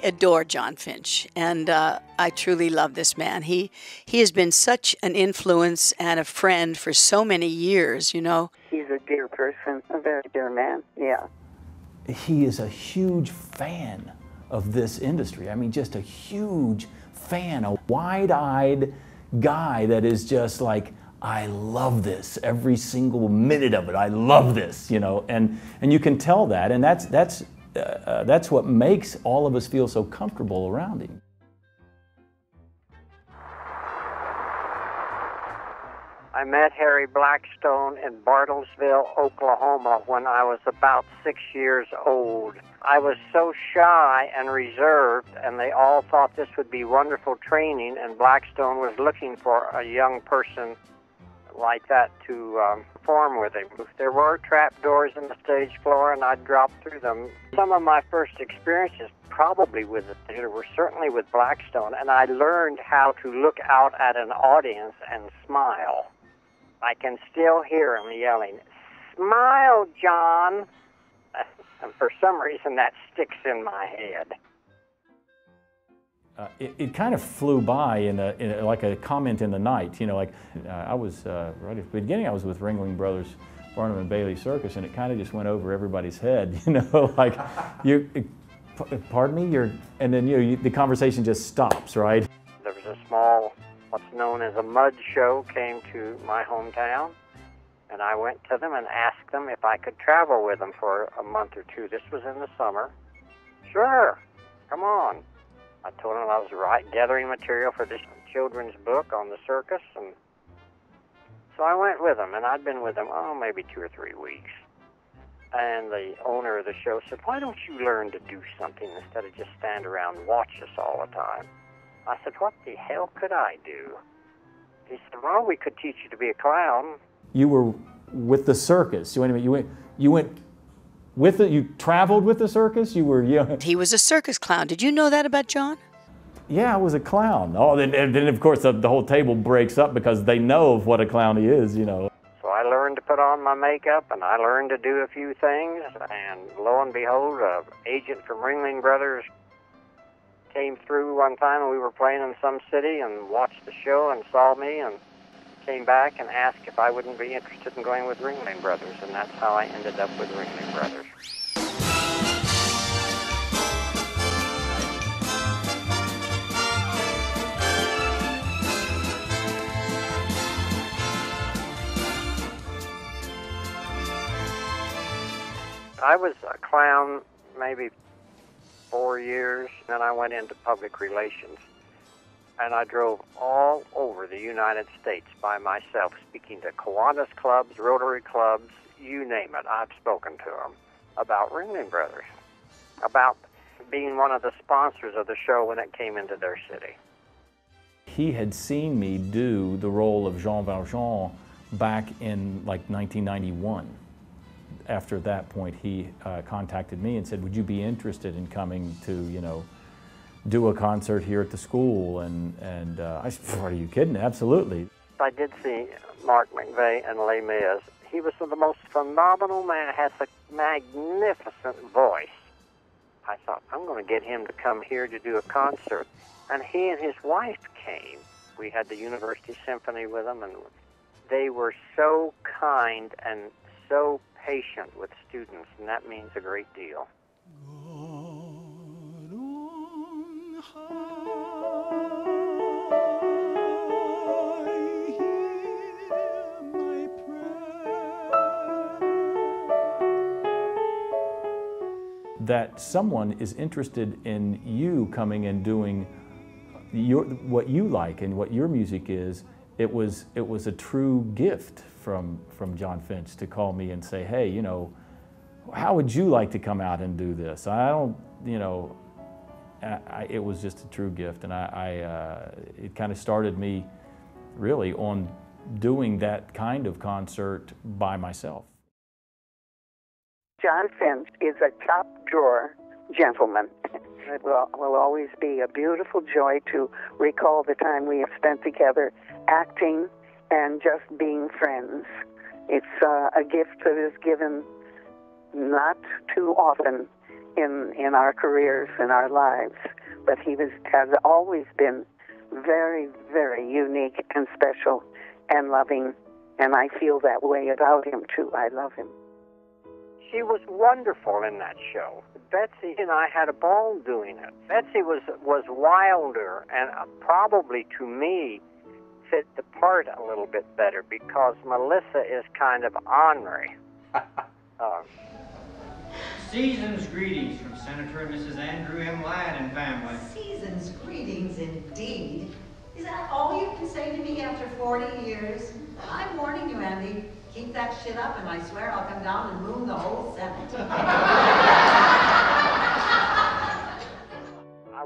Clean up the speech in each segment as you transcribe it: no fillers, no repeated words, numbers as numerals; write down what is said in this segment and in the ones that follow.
adore Jon Finch, and I truly love this man. He has been such an influence and a friend for so many years, you know. He's a dear person, a very dear man, yeah. He is a huge fan of this industry. I mean, just a huge fan, a wide-eyed guy that is just like, I love this, every single minute of it. I love this, you know, and you can tell that, and that's what makes all of us feel so comfortable around him. I met Harry Blackstone in Bartlesville, Oklahoma when I was about 6 years old. I was so shy and reserved, and they all thought this would be wonderful training, and Blackstone was looking for a young person like that to perform with him. There were trap doors in the stage floor, and I'd drop through them. Some of my first experiences, probably with the theater, were certainly with Blackstone, and I learned how to look out at an audience and smile. I can still hear him yelling, "Smile, John!" And for some reason, that sticks in my head. It kind of flew by in like a comment in the night, you know, like I was, right at the beginning I was with Ringling Brothers, Barnum and Bailey Circus, and it kind of just went over everybody's head, you know, like, pardon me, and then, you know, the conversation just stops, right? There was a small, what's known as a mud show, came to my hometown, and I went to them and asked them if I could travel with them for a month or two. This was in the summer. Sure, come on. I told them I was gathering material for this children's book on the circus, and so I went with them, and I'd been with them, maybe 2 or 3 weeks. And the owner of the show said, "Why don't you learn to do something instead of just stand around and watch us all the time?" I said, "What the hell could I do?" He said, "Well, we could teach you to be a clown." You were with the circus. You went with it. You traveled with the circus. You were. He was a circus clown. Did you know that about Jon? Yeah, I was a clown. Oh, then of course the whole table breaks up because they know of what a clown he is. You know. So I learned to put on my makeup, and I learned to do a few things, and lo and behold, an agent from Ringling Brothers came through one time, and we were playing in some city, and watched the show and saw me, and came back and asked if I wouldn't be interested in going with Ringling Brothers, and that's how I ended up with Ringling Brothers. I was a clown maybe 4 years, then I went into public relations. And I drove all over the United States by myself, speaking to Kiwanis clubs, Rotary clubs, you name it. I've spoken to them about Ringling Brothers, about being one of the sponsors of the show when it came into their city. He had seen me do the role of Jean Valjean back in like 1991. After that point, he contacted me and said, "Would you be interested in coming to, you know, do a concert here at the school?" And I said, "Are you kidding? Absolutely." I did see Mark McVeigh and Les Mis. He was the most phenomenal man, has a magnificent voice. I thought, I'm going to get him to come here to do a concert. And he and his wife came. We had the University Symphony with them, and they were so kind and so patient with students, and that means a great deal. That someone is interested in you coming and doing what you like and what your music is, it was a true gift from Jon Finch to call me and say, "Hey, you know, how would you like to come out and do this?" I don't, you know, it was just a true gift, and it kind of started me really on doing that kind of concert by myself. Jon Finch is a top-drawer gentleman. It will always be a beautiful joy to recall the time we have spent together acting and just being friends. It's a gift that is given not too often in our careers and our lives. But he has always been very, very unique and special and loving, and I feel that way about him too. I love him. She was wonderful in that show. Betsy and I had a ball doing it. Betsy was wilder and probably, to me, fit the part a little bit better because Melissa is kind of ornery. Season's greetings from Senator and Mrs. Andrew M. Ladd and family. Season's greetings, indeed. Is that all you can say to me after 40 years? I'm warning you, Andy. Keep that shit up, and I swear I'll come down and moon the whole Senate.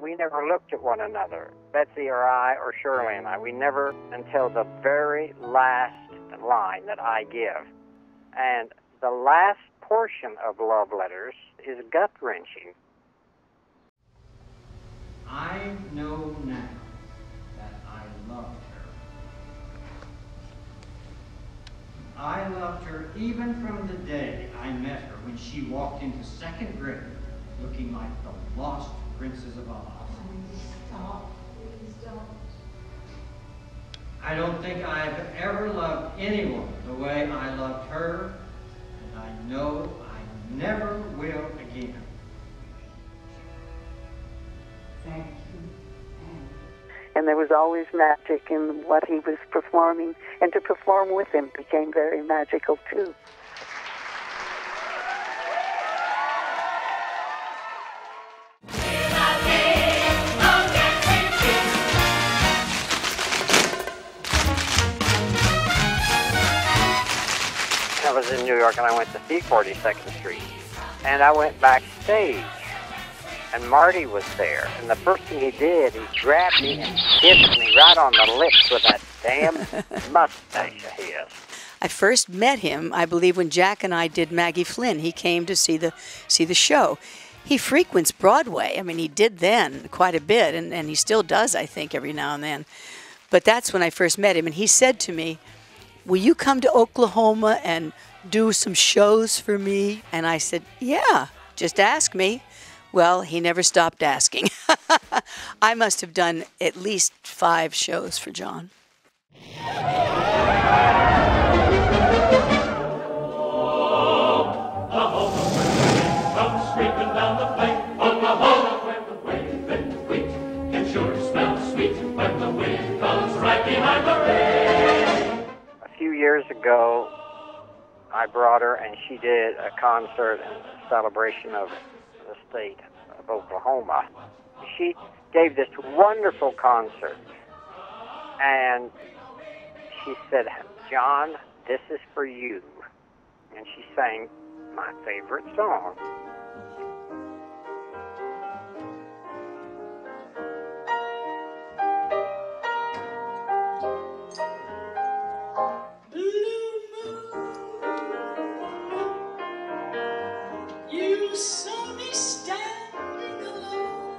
We never looked at one another, Betsy or I or Shirley and I. We never, until the very last line that I give. And the last portion of Love Letters is gut-wrenching. I know now that I loved her. I loved her even from the day I met her when she walked into second grade looking like the lost Princess of Oz. Please stop. Please don't. I don't think I've ever loved anyone the way I loved her, and I know I never will again. Thank you. And there was always magic in what he was performing, and to perform with him became very magical too. I was in New York and I went to see 42nd Street. And I went backstage and Marty was there. And the first thing he did, he grabbed me and kissed me right on the lips with that damn mustache of his. I first met him, I believe, when Jack and I did Maggie Flynn. He came to see the show. He frequents Broadway. I mean, he did then quite a bit, and he still does, I think, every now and then. But that's when I first met him, and he said to me, "Will you come to Oklahoma and do some shows for me?" And I said, "Yeah, just ask me." Well, he never stopped asking. I must have done at least 5 shows for Jon. A few years ago, I brought her and she did a concert in celebration of the state of Oklahoma. She gave this wonderful concert and she said, "Jon, this is for you." And she sang my favorite song. You saw me standing alone,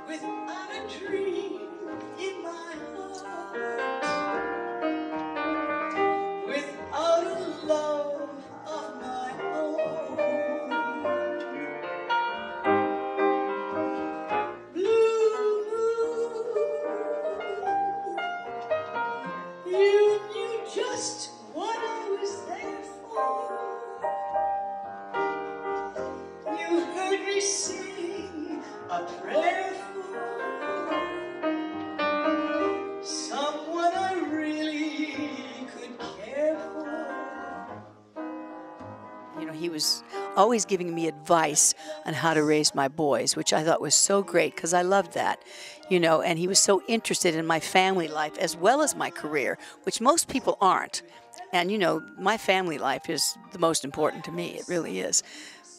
without a dream in my heart, without a love of my own. Blue moon, you knew just what I was there for. You heard me sing a prayer for someone I really could care for. You know, he was always giving me advice on how to raise my boys, which I thought was so great because I loved that, you know, and he was so interested in my family life as well as my career, which most people aren't. And, you know, my family life is the most important to me. It really is,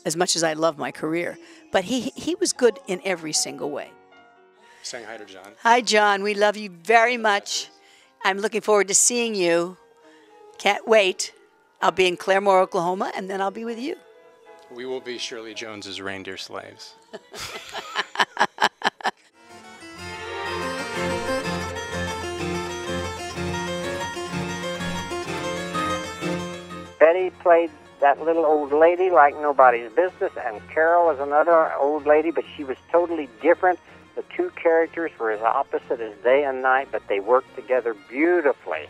as much as I love my career. But he was good in every single way. Saying hi to Jon. Hi, Jon. We love you very much. I'm looking forward to seeing you. Can't wait. I'll be in Claremore, Oklahoma, and then I'll be with you. We will be Shirley Jones's reindeer slaves. Betty played that little old lady like nobody's business, and Carol was another old lady, but she was totally different. The two characters were as opposite as day and night, but they worked together beautifully.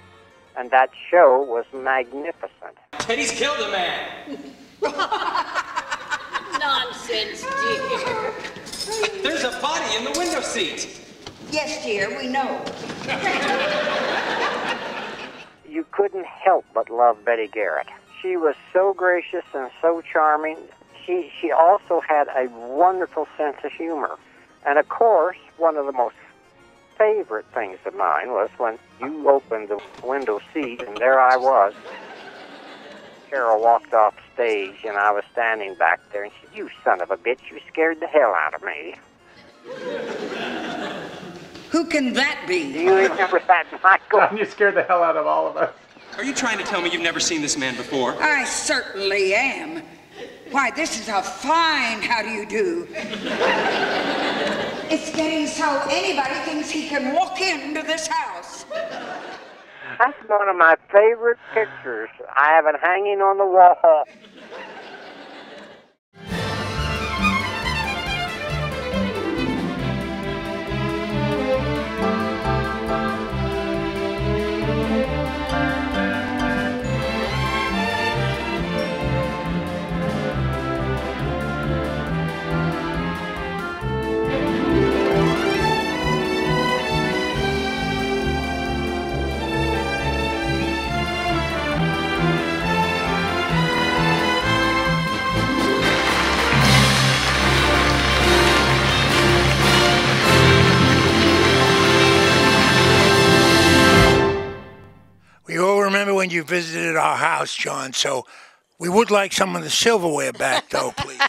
And that show was magnificent. Teddy's killed a man. Nonsense, dear. There's a body in the window seat. Yes, dear, we know. You couldn't help but love Betty Garrett. She was so gracious and so charming. She also had a wonderful sense of humor. And of course, one of the most favorite things of mine was when you opened the window seat and there I was. Carol walked off stage and I was standing back there and she said, "You son of a bitch, you scared the hell out of me." Who can that be? Do you remember that, Michael? You scared the hell out of all of us. Are you trying to tell me you've never seen this man before? I certainly am. Why, this is a fine how do you do. It's getting so anybody thinks he can walk into this house. That's one of my favorite pictures. I have it hanging on the wall. We all remember when you visited our house, Jon, so we would like some of the silverware back, though, please.